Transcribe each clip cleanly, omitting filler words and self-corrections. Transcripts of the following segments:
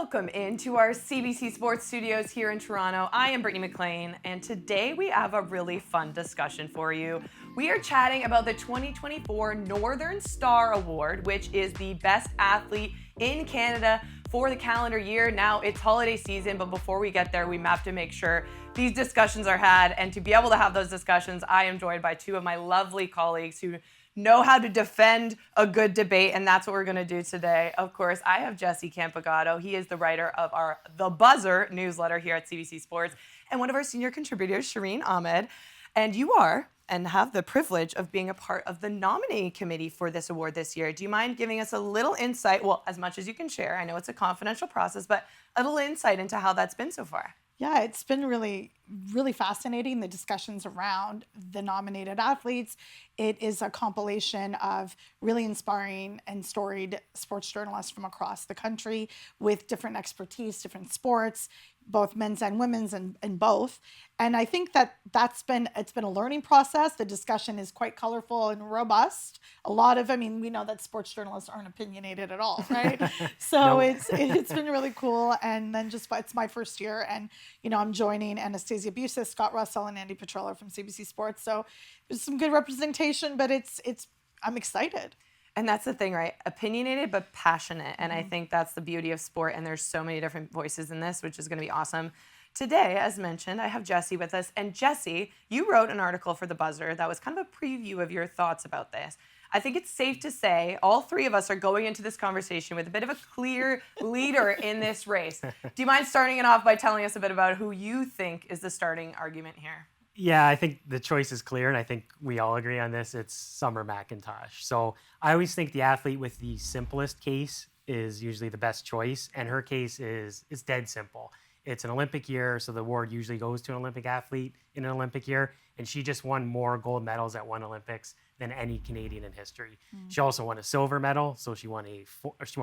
Welcome into our CBC Sports Studios here in Toronto. I am Brittany McLean, and today we have a really fun discussion for you. We are chatting about the 2024 Northern Star Award, which is the best athlete in Canada for the calendar year. Now it's holiday season, but before we get there, we have to make sure these discussions are had. And to be able to have those discussions, I am joined by two of my lovely colleagues who know how to defend a good debate, and that's what we're going to do today. Of course, I have Jesse Campagato. He is the writer of our The Buzzer newsletter here at CBC Sports, and one of our senior contributors, Shireen Ahmed. And you are, and have the privilege of being a part of the nominating committee for this award this year. Do you mind giving us a little insight, well, as much as you can share, I know it's a confidential process, but a little insight into how that's been so far? Yeah, it's been really fascinating, the discussions around the nominated athletes. It is a compilation of really inspiring and storied sports journalists from across the country with different expertise, different sports, both men's and women's and both. And I think it's been a learning process. The discussion is quite colorful and robust. We know that sports journalists aren't opinionated at all, right? So No. it's been really cool. And then it's my first year, and I'm joining Anastasia Busis, Scott Russell, and Andy Petrella from CBC Sports. So there's some good representation, but I'm excited. And that's the thing, right? Opinionated, but passionate. And I think that's the beauty of sport. And there's so many different voices in this, which is going to be awesome. Today, as mentioned, I have Jesse with us. And Jesse, you wrote an article for The Buzzer that was kind of a preview of your thoughts about this. I think it's safe to say all three of us are going into this conversation with a bit of a clear leader in this race. Do you mind starting it off by telling us a bit about who you think is the starting argument here? Yeah, I think the choice is clear, and I think we all agree on this. It's Summer McIntosh. So I always think the athlete with the simplest case is usually the best choice, and her case is dead simple. It's an Olympic year, so the award usually goes to an Olympic athlete in an Olympic year, and she just won more gold medals at one Olympics than any Canadian in history. She also won a silver medal, so she won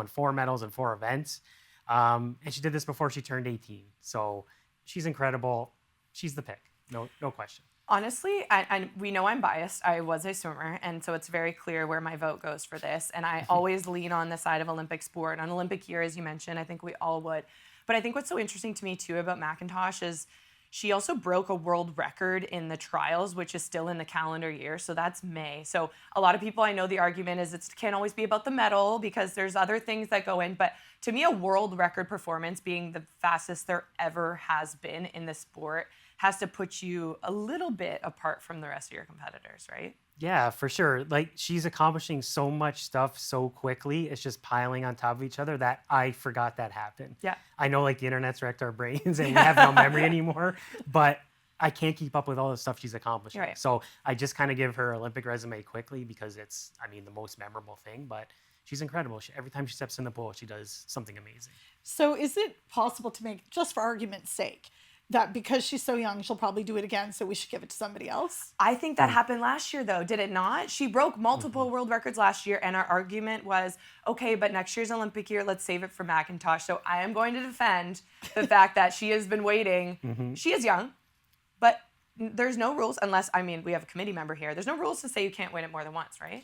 4 medals in 4 events, and she did this before she turned 18. So she's incredible. She's the pick. No question. Honestly, we know I'm biased. I was a swimmer, and so it's very clear where my vote goes for this. And I always lean on the side of Olympic sport. On Olympic year, as you mentioned, I think we all would. But I think what's so interesting to me, too, about McIntosh is she also broke a world record in the trials, which is still in the calendar year. So that's May. So a lot of people, I know the argument is it can't always be about the medal because there's other things that go in. But to me, a world record performance being the fastest there ever has been in the sport has to put you a little bit apart from the rest of your competitors, right? Yeah, for sure. Like, she's accomplishing so much stuff so quickly. It's just piling on top of each other that I forgot that happened. Yeah. I know, like, the internet's wrecked our brains and we have no memory anymore, but I can't keep up with all the stuff she's accomplishing. Right. So I just kind of give her Olympic resume quickly because it's, the most memorable thing, but she's incredible. Every time she steps in the pool, she does something amazing. So is it possible to make, just for argument's sake, that because she's so young, she'll probably do it again, so we should give it to somebody else? I think that happened last year, though, did it not? She broke multiple world records last year, and our argument was, okay, but next year's Olympic year, let's save it for McIntosh. So I am going to defend the fact that she has been waiting. She is young, but there's no rules unless, we have a committee member here. There's no rules to say you can't win it more than once, right?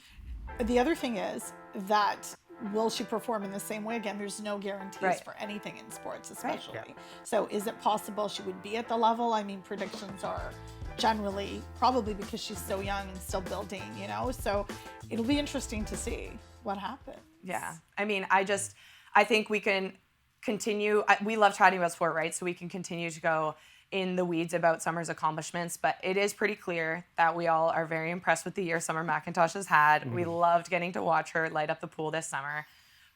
The other thing is that will she perform in the same way again? There's no guarantees for anything in sports, especially. Right. Yeah. So is it possible she would be at the level? Predictions are generally probably because she's so young and still building, So it'll be interesting to see what happens. Yeah. I think we can continue. We love chatting about sport, right? So we can continue to go in the weeds about Summer's accomplishments, but it is pretty clear that we all are very impressed with the year Summer McIntosh has had. We loved getting to watch her light up the pool this summer.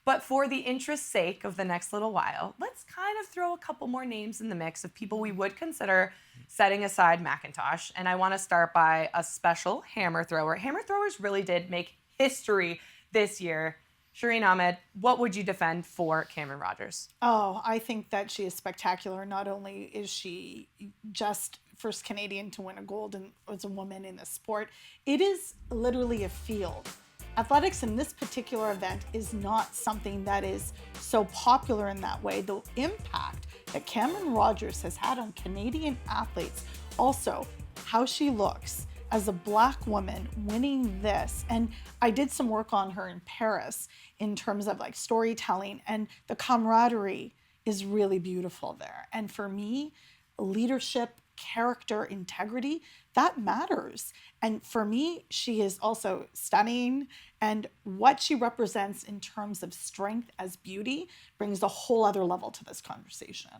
But for the interest's sake of the next little while, let's kind of throw a couple more names in the mix of people we would consider setting aside McIntosh. And I want to start by a special hammer thrower. Hammer throwers really did make history this year. Shireen Ahmed, what would you defend for Cameron Rogers? Oh, I think that she is spectacular. Not only is she just first Canadian to win a gold as a woman in the sport, it is literally a field. Athletics in this particular event is not something that is so popular in that way. The impact that Cameron Rogers has had on Canadian athletes, also how she looks as a Black woman winning this. And I did some work on her in Paris in terms of like storytelling, and the camaraderie is really beautiful there. And for me, leadership, character, integrity, that matters. And for me, she is also stunning. And what she represents in terms of strength as beauty brings a whole other level to this conversation.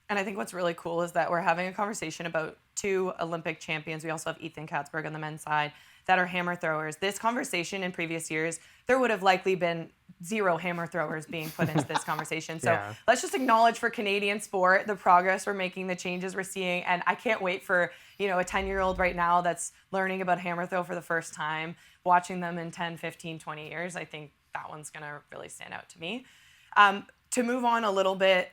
And I think what's really cool is that we're having a conversation about 2 Olympic champions. We also have Ethan Katzberg on the men's side that are hammer throwers. This conversation in previous years, there would have likely been 0 hammer throwers being put into this conversation. So let's just acknowledge for Canadian sport the progress we're making, the changes we're seeing. And I can't wait for, a 10-year-old right now that's learning about hammer throw for the first time, watching them in 10, 15, 20 years. I think that one's going to really stand out to me. To move on a little bit,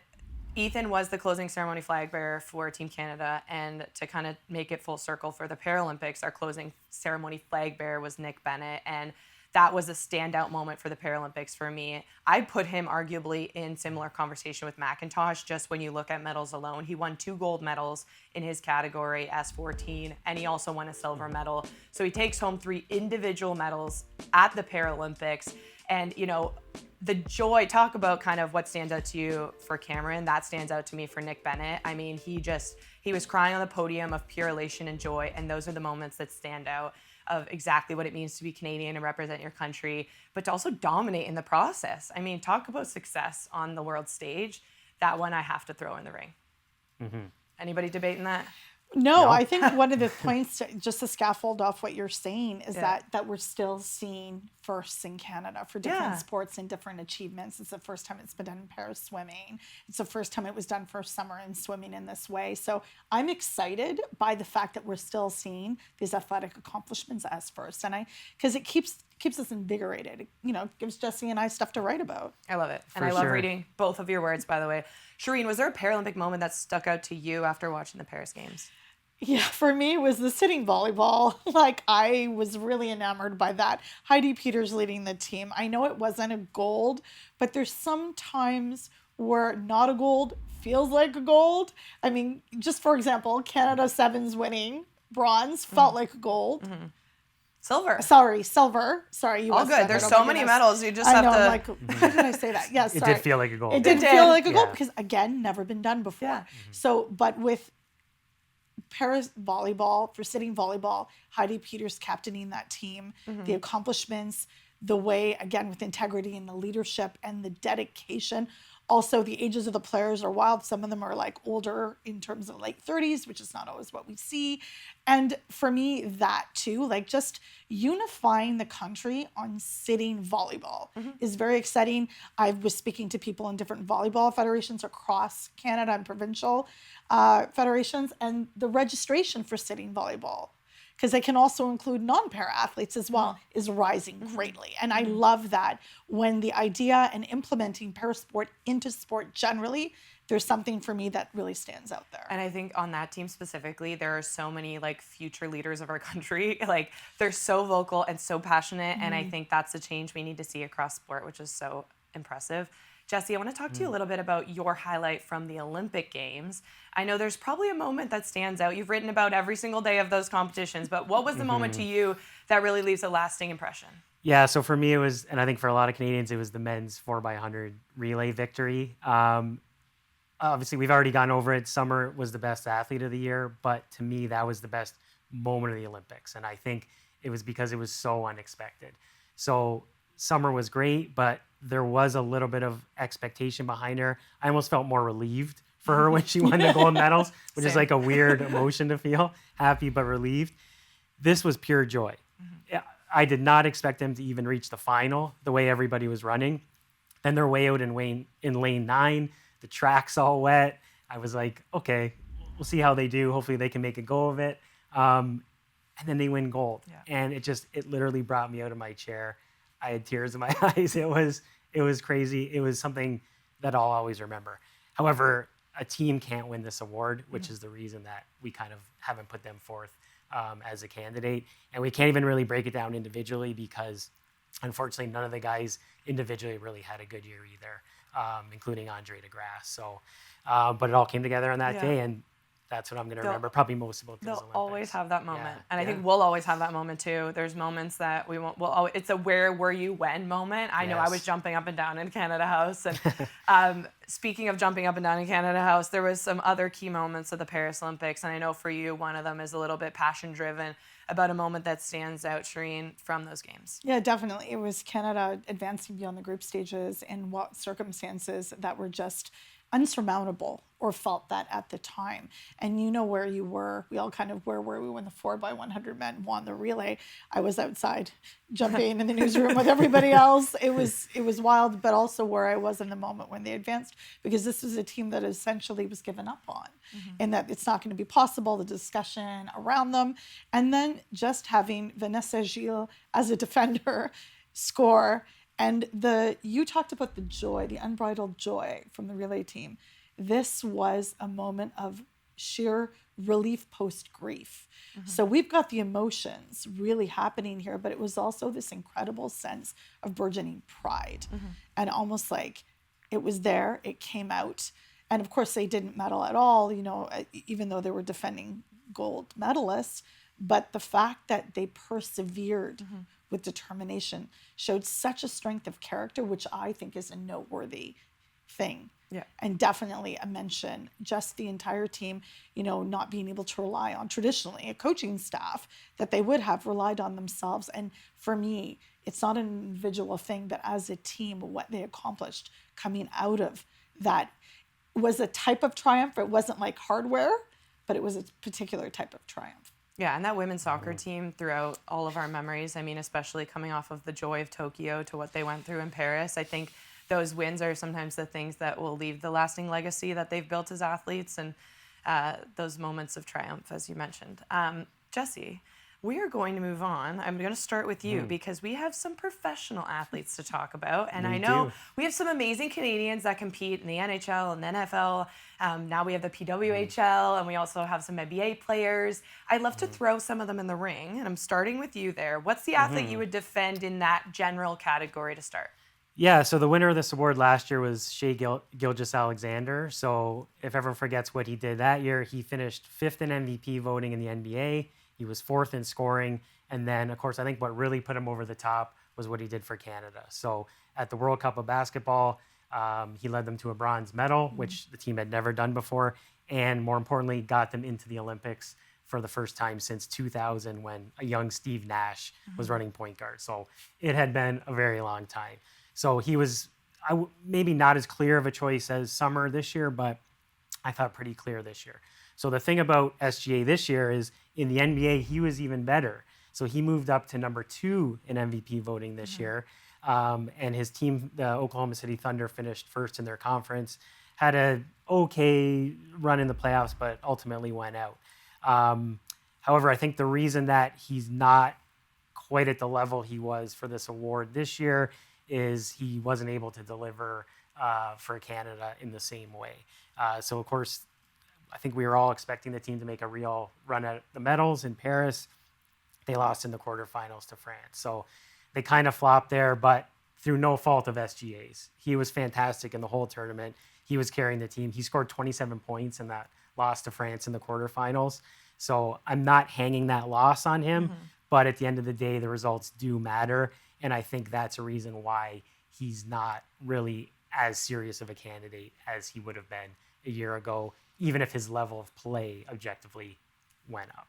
Ethan was the closing ceremony flag bearer for Team Canada, and to kind of make it full circle for the Paralympics, our closing ceremony flag bearer was Nick Bennett, and that was a standout moment for the Paralympics for me. I put him arguably in similar conversation with McIntosh, just when you look at medals alone. He won 2 gold medals in his category, S14, and he also won a silver medal. So he takes home 3 individual medals at the Paralympics, and the joy, talk about kind of what stands out to you for Cameron, that stands out to me for Nick Bennett. I mean, he was crying on the podium of pure elation and joy, and those are the moments that stand out of exactly what it means to be Canadian and represent your country, but to also dominate in the process. I mean, talk about success on the world stage. That one I have to throw in the ring. Mm-hmm. Anybody debating that? No, I think one of the points, just to scaffold off what you're saying, is that we're still seeing firsts in Canada for different sports and different achievements. It's the first time it's been done in Paris swimming. It's the first time it was done for summer in swimming in this way. So I'm excited by the fact that we're still seeing these athletic accomplishments as first. And because it keeps us invigorated. It gives Jesse and I stuff to write about. I love it. And I love reading both of your words, by the way. Shireen, was there a Paralympic moment that stuck out to you after watching the Paris Games? Yeah, for me, it was the sitting volleyball. I was really enamored by that. Heidi Peters leading the team. I know it wasn't a gold, but there's some times where not a gold feels like a gold. I mean, just for example, Canada Sevens winning bronze felt like a gold. Mm-hmm. Silver. Sorry. All good. There's so many medals. You just have to. How did I say that? Yes. It did feel like a gold. It did feel like a gold because, again, never been done before. Yeah. Mm-hmm. So, but with Paris volleyball, for sitting volleyball, Heidi Peters captaining that team, the accomplishments, the way, again, with integrity and the leadership and the dedication. Also, the ages of the players are wild. Some of them are older in terms of late 30s, which is not always what we see. And for me, that too, just unifying the country on sitting volleyball is very exciting. I was speaking to people in different volleyball federations across Canada and provincial federations, and the registration for sitting volleyball, because they can also include non-para athletes as well, is rising greatly. And I love that when the idea and implementing para sport into sport generally, there's something for me that really stands out there. And I think on that team specifically, there are so many future leaders of our country. They're so vocal and so passionate. And I think that's the change we need to see across sport, which is so impressive. Jesse, I want to talk to you a little bit about your highlight from the Olympic Games. I know there's probably a moment that stands out. You've written about every single day of those competitions, but what was the moment to you that really leaves a lasting impression? Yeah, so for me it was, and I think for a lot of Canadians, it was the men's 4x100 relay victory. Obviously, we've already gone over it. Summer was the best athlete of the year, but to me, that was the best moment of the Olympics. And I think it was because it was so unexpected. So Summer was great, but there was a little bit of expectation behind her. I almost felt more relieved for her when she won the gold medals, which is a weird emotion to feel, happy but relieved. This was pure joy. I did not expect them to even reach the final the way everybody was running. Then they're way out in lane 9. The track's all wet. I was like, okay, we'll see how they do. Hopefully they can make a go of it. And then they win gold. Yeah. And it literally brought me out of my chair. I had tears in my eyes. It was crazy. It was something that I'll always remember. However, a team can't win this award, which is the reason that we kind of haven't put them forth as a candidate. And we can't even really break it down individually because, unfortunately, none of the guys individually really had a good year either, including Andre DeGrasse. So, but it all came together on that day. And that's what I'm going to remember probably most about those They'll Olympics. always have that moment. Yeah. And I think we'll always have that moment too. There's moments that we won't, it's a where were you when moment. I know I was jumping up and down in Canada House. And speaking of jumping up and down in Canada House, there was some other key moments of the Paris Olympics. And I know for you, one of them is a little bit passion driven about a moment that stands out, Shireen, from those games. Yeah, definitely. It was Canada advancing beyond the group stages in what circumstances that were just unsurmountable, or felt that at the time. And you know where you were. We all kind of where were we when the 4x100 men won the relay. I was outside jumping in the newsroom with everybody else. It was wild, but also where I was in the moment when they advanced, because this was a team that essentially was given up on, and that it's not going to be possible, the discussion around them. And then just having Vanessa Gilles as a defender score. And you talked about the joy, the unbridled joy from the relay team. This was a moment of sheer relief post-grief. So we've got the emotions really happening here, but it was also this incredible sense of burgeoning pride. And almost like it was there, it came out. And of course, they didn't medal at all, even though they were defending gold medalists. But the fact that they persevered with determination showed such a strength of character, which I think is a noteworthy thing. Yeah. And definitely a mention, just the entire team, not being able to rely on traditionally a coaching staff, that they would have relied on themselves. And for me, it's not an individual thing, but as a team, what they accomplished coming out of that was a type of triumph. It wasn't like hardware, but it was a particular type of triumph. Yeah, and that women's soccer team throughout all of our memories, I mean, especially coming off of the joy of Tokyo to what they went through in Paris, I think those wins are sometimes the things that will leave the lasting legacy that they've built as athletes, and those moments of triumph, as you mentioned. Jesse, we are going to move on. I'm going to start with you because we have some professional athletes to talk about. And I know we have some amazing Canadians that compete in the NHL and the NFL. Now we have the PWHL, and we also have some NBA players. I'd love to throw some of them in the ring, and I'm starting with you there. What's the athlete you would defend in that general category to start? Yeah, so the winner of this award last year was Shea Gilgeous-Alexander. So if everyone forgets what he did that year, he finished 5th in MVP voting in the NBA. He was 4th in scoring. And then, of course, I think what really put him over the top was what he did for Canada. So at the World Cup of Basketball, he led them to a bronze medal, which the team had never done before. And more importantly, got them into the Olympics for the first time since 2000, when a young Steve Nash was running point guard. So it had been a very long time. So he was maybe not as clear of a choice as Summer this year, but I thought pretty clear this year. So the thing about SGA this year is in the NBA, he was even better. So he moved up to number 2 in MVP voting this year. And his team, the Oklahoma City Thunder, finished 1st in their conference, had an okay run in the playoffs, but ultimately went out. However, I think the reason that he's not quite at the level he was for this award this year is he wasn't able to deliver for Canada in the same way. So, of course, I think we were all expecting the team to make a real run at the medals in Paris. They lost in the quarterfinals to France. So they kind of flopped there, but through no fault of SGA's. He was fantastic in the whole tournament. He was carrying the team. He scored 27 points in that loss to France in the quarterfinals. So I'm not hanging that loss on him, but at the end of the day, the results do matter. And I think that's a reason why he's not really as serious of a candidate as he would have been a year ago, even if his level of play objectively went up.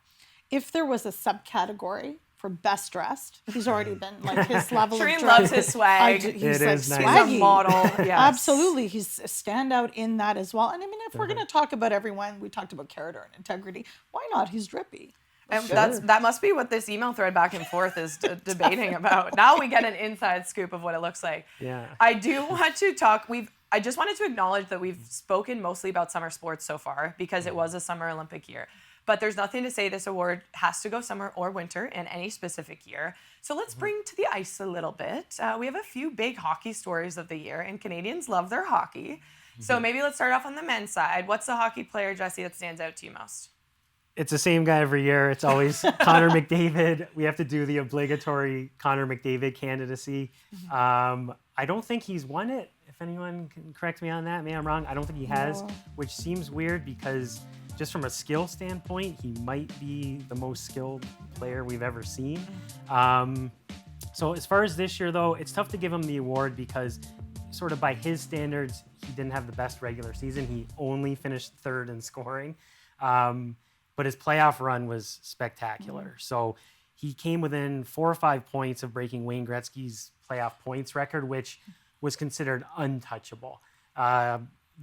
If there was a subcategory for best dressed, he's already been like his level Shireen of dress. loves his swag. He's It like is nice. swaggy. He's a model. Yes. Absolutely. He's a standout in that as well. And I mean, if we're going to talk about everyone, we talked about character and integrity. Why not? He's drippy. And that must be what this email thread back and forth is debating about. Now we get an inside scoop of what it looks like. Yeah. I do want to talk. I just wanted to acknowledge that we've spoken mostly about summer sports so far because it was a summer Olympic year. But there's nothing to say this award has to go summer or winter in any specific year. So let's bring to the ice a little bit. We have a few big hockey stories of the year, and Canadians love their hockey. So maybe let's start off on the men's side. What's the hockey player, Jesse, that stands out to you most? It's the same guy every year. It's always Connor McDavid. We have to do the obligatory Connor McDavid candidacy. I don't think he's won it. If anyone can correct me on that, maybe I'm wrong. I don't think he has, which seems weird because just from a skill standpoint, he might be the most skilled player we've ever seen. So as far as this year, though, it's tough to give him the award because sort of by his standards, he didn't have the best regular season. He only finished third in scoring. But his playoff run was spectacular. So he came within 4 or 5 points of breaking Wayne Gretzky's playoff points record, which was considered untouchable. The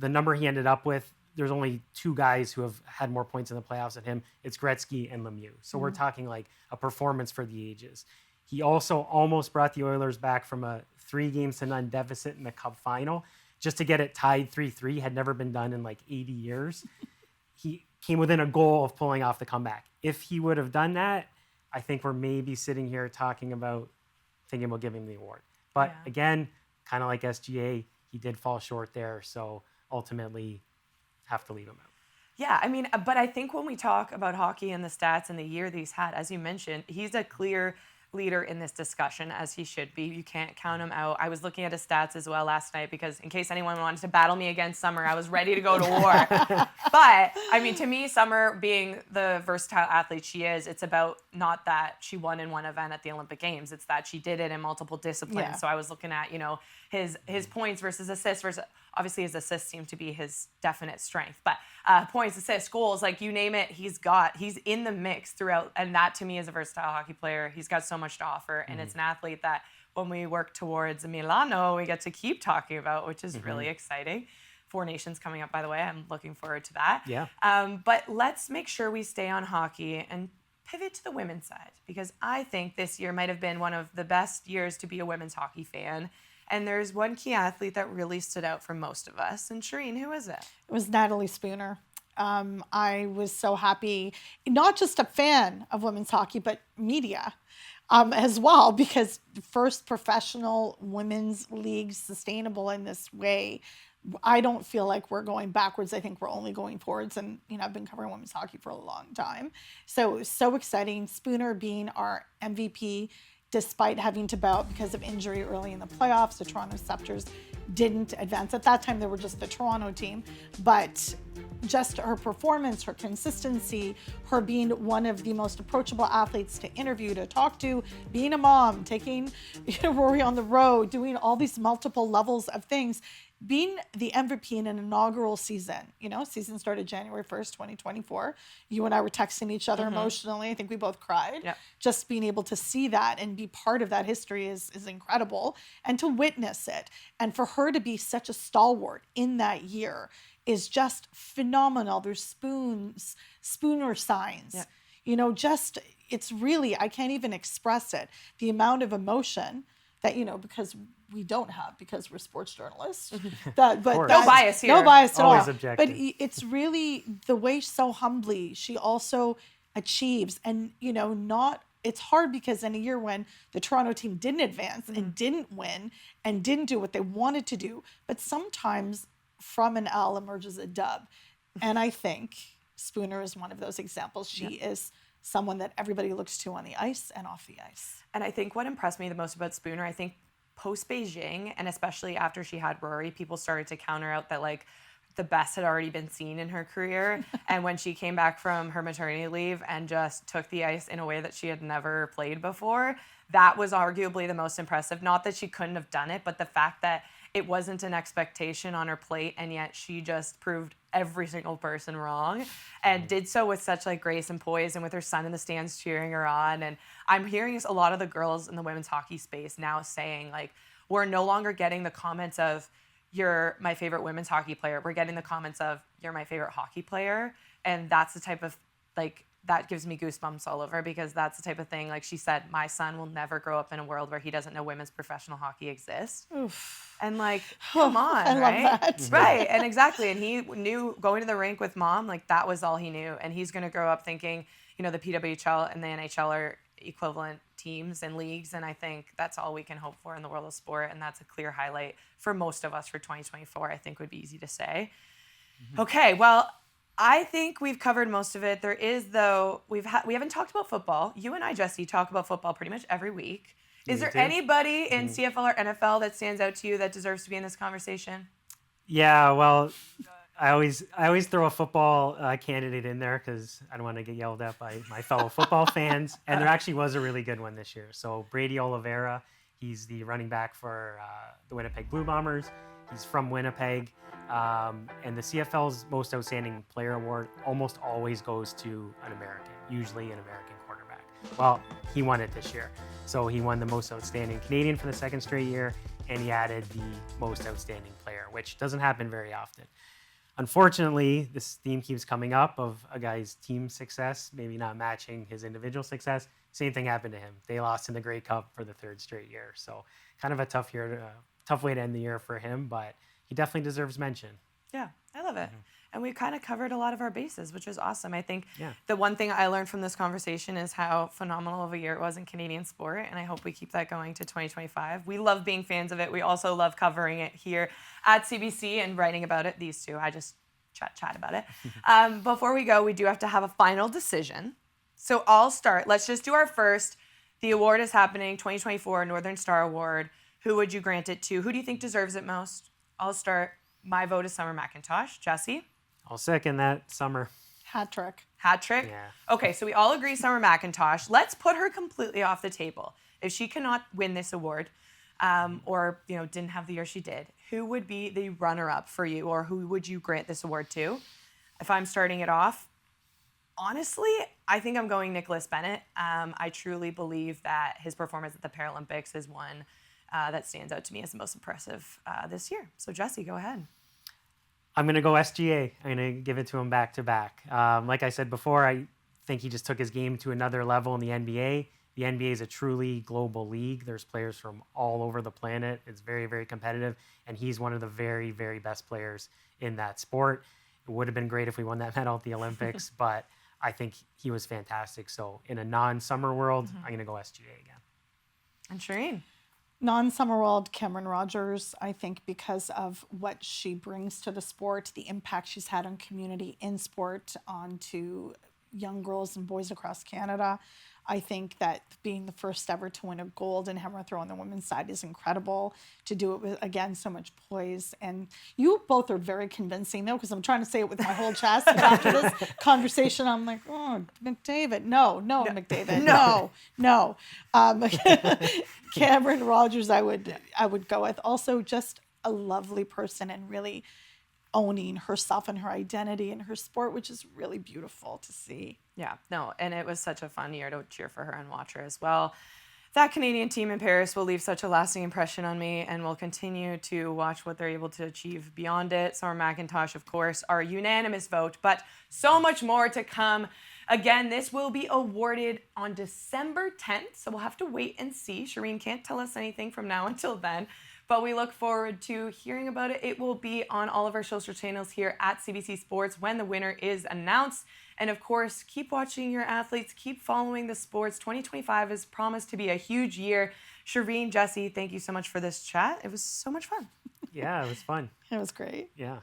number he ended up with, there's only 2 guys who have had more points in the playoffs than him. It's Gretzky and Lemieux. So we're talking like a performance for the ages. He also almost brought the Oilers back from a 3-0 deficit in the Cup final just to get it tied 3-3. Had never been done in like 80 years. He came within a goal of pulling off the comeback. If he would have done that, I think we're maybe sitting here thinking about giving him the award. But again, kind of like SGA, he did fall short there. So ultimately, have to leave him out. Yeah, I mean, but I think when we talk about hockey and the stats and the year that he's had, as you mentioned, he's a clear leader in this discussion, as he should be. You can't count him out. I was looking at his stats as well last night because in case anyone wanted to battle me against Summer, I was ready to go to war. But, I mean, to me, Summer being the versatile athlete she is, it's about not that she won in one event at the Olympic Games. It's that she did it in multiple disciplines. Yeah. So I was looking at, his points versus assists versus, obviously his assists seem to be his definite strength, but points, assists, goals, like you name it, he's in the mix throughout. And that to me is a versatile hockey player. He's got so much to offer. And it's an athlete that when we work towards Milano, we get to keep talking about, which is really exciting. 4 Nations coming up, by the way. I'm looking forward to that. Yeah. But let's make sure we stay on hockey and pivot to the women's side, because I think this year might have been one of the best years to be a women's hockey fan. And there's one key athlete that really stood out for most of us. And Shireen, who is it? It was Natalie Spooner. I was so happy, not just a fan of women's hockey, but media as well, because the first professional women's league sustainable in this way. I don't feel like we're going backwards. I think we're only going forwards. And, I've been covering women's hockey for a long time. So exciting. Spooner being our MVP, despite having to bow out because of injury early in the playoffs. The Toronto Scepters didn't advance. At that time, they were just the Toronto team. But just her performance, her consistency, her being one of the most approachable athletes to interview, to talk to, being a mom, taking Rory on the road, doing all these multiple levels of things, being the MVP in an inaugural season. Season started January 1st, 2024. You and I were texting each other emotionally. I think we both cried. Yep. Just being able to see that and be part of that history is incredible. And to witness it. And for her to be such a stalwart in that year is just phenomenal. There's Spooner signs. Yep. It's really, I can't even express it. The amount of emotion that, because we don't have, because we're sports journalists. But no bias here. No bias at Always all. objective. But it's really the way so humbly she also achieves. And, it's hard because in a year when the Toronto team didn't advance and didn't win and didn't do what they wanted to do, but sometimes from an L emerges a dub. And I think Spooner is one of those examples. She is someone that everybody looks to on the ice and off the ice. And I think what impressed me the most about Spooner, I think post-Beijing, and especially after she had Rory, people started to counter out that, like, the best had already been seen in her career. And when she came back from her maternity leave and just took the ice in a way that she had never played before, that was arguably the most impressive. Not that she couldn't have done it, but the fact that it wasn't an expectation on her plate, and yet she just proved every single person wrong and did so with such grace and poise, and with her son in the stands cheering her on. And I'm hearing a lot of the girls in the women's hockey space now saying, we're no longer getting the comments of, you're my favorite women's hockey player. We're getting the comments of, you're my favorite hockey player. And that's the type of, that gives me goosebumps all over, because that's the type of thing, like she said, my son will never grow up in a world where he doesn't know women's professional hockey exists. Oof. And come on, I right? love that. Right, and exactly. And he knew going to the rink with mom, that was all he knew. And he's going to grow up thinking, the PWHL and the NHL are equivalent teams and leagues. And I think that's all we can hope for in the world of sport. And that's a clear highlight for most of us for 2024, I think would be easy to say. Okay, well, I think we've covered most of it. There is, though, we haven't talked about football. You and I, Jesse, talk about football pretty much every week. Is there anybody in CFL or NFL that stands out to you that deserves to be in this conversation? Yeah, well, I always throw a football candidate in there because I don't want to get yelled at by my fellow football fans. And there actually was a really good one this year. So Brady Oliveira, he's the running back for the Winnipeg Blue Bombers. He's from Winnipeg. And the CFL's Most Outstanding Player Award almost always goes to an American, usually an American quarterback. Well, he won it this year. So he won the Most Outstanding Canadian for the second straight year, and he added the Most Outstanding Player, which doesn't happen very often. Unfortunately, this theme keeps coming up of a guy's team success, maybe not matching his individual success. Same thing happened to him. They lost in the Grey Cup for the third straight year. So kind of a tough way to end the year for him, but he definitely deserves mention. Yeah, I love it. And we kind of covered a lot of our bases, which is awesome. I think Yeah. the one thing I learned from this conversation is how phenomenal of a year it was in Canadian sport, and I hope we keep that going to 2025. We love being fans of it. We also love covering it here at CBC and writing about it. These two, I just chat about it. Before we go, we do have to have a final decision. So I'll start. Let's just do our first. The award is happening, 2024 Northern Star Award. Who would you grant it to? Who do you think deserves it most? I'll start. My vote is Summer McIntosh. Jesse? I'll second that. Summer. Hat trick. Hat trick? Yeah. Okay, so we all agree Summer McIntosh. Let's put her completely off the table. If she cannot win this award, or didn't have the year she did, who would be the runner-up for you, or who would you grant this award to? If I'm starting it off, honestly, I think I'm going Nicholas Bennett. I truly believe that his performance at the Paralympics is one that stands out to me as the most impressive this year. So Jesse, go ahead. I'm going to go SGA. I'm going to give it to him back to back. Like I said before, I think he just took his game to another level in the NBA. The NBA is a truly global league. There's players from all over the planet. It's very, very competitive. And he's one of the very, very best players in that sport. It would have been great if we won that medal at the Olympics, but I think he was fantastic. So in a non-summer world, I'm going to go SGA again. And Shireen? Non-summer world, Cameron Rogers, I think because of what she brings to the sport, the impact she's had on community in sport, onto young girls and boys across Canada. I think that being the first ever to win a gold in hammer throw on the women's side is incredible. To do it with, again, so much poise. And you both are very convincing, though, because I'm trying to say it with my whole chest. And after this conversation, I'm like, oh, McDavid. No, McDavid. No. Cameron Rogers, I would go with. Also, just a lovely person and really owning herself and her identity and her sport, which is really beautiful to see. Yeah, no, and it was such a fun year to cheer for her and watch her as well. That Canadian team in Paris will leave such a lasting impression on me, and we'll continue to watch what they're able to achieve beyond it. Summer McIntosh, of course, our unanimous vote, but so much more to come. Again, this will be awarded on December 10th, so we'll have to wait and see. Shireen can't tell us anything from now until then, but we look forward to hearing about it. It will be on all of our social channels here at CBC Sports when the winner is announced. And of course, keep watching your athletes, keep following the sports. 2025 is promised to be a huge year. Shireen, Jesse, thank you so much for this chat. It was so much fun. Yeah, it was fun. It was great. Yeah.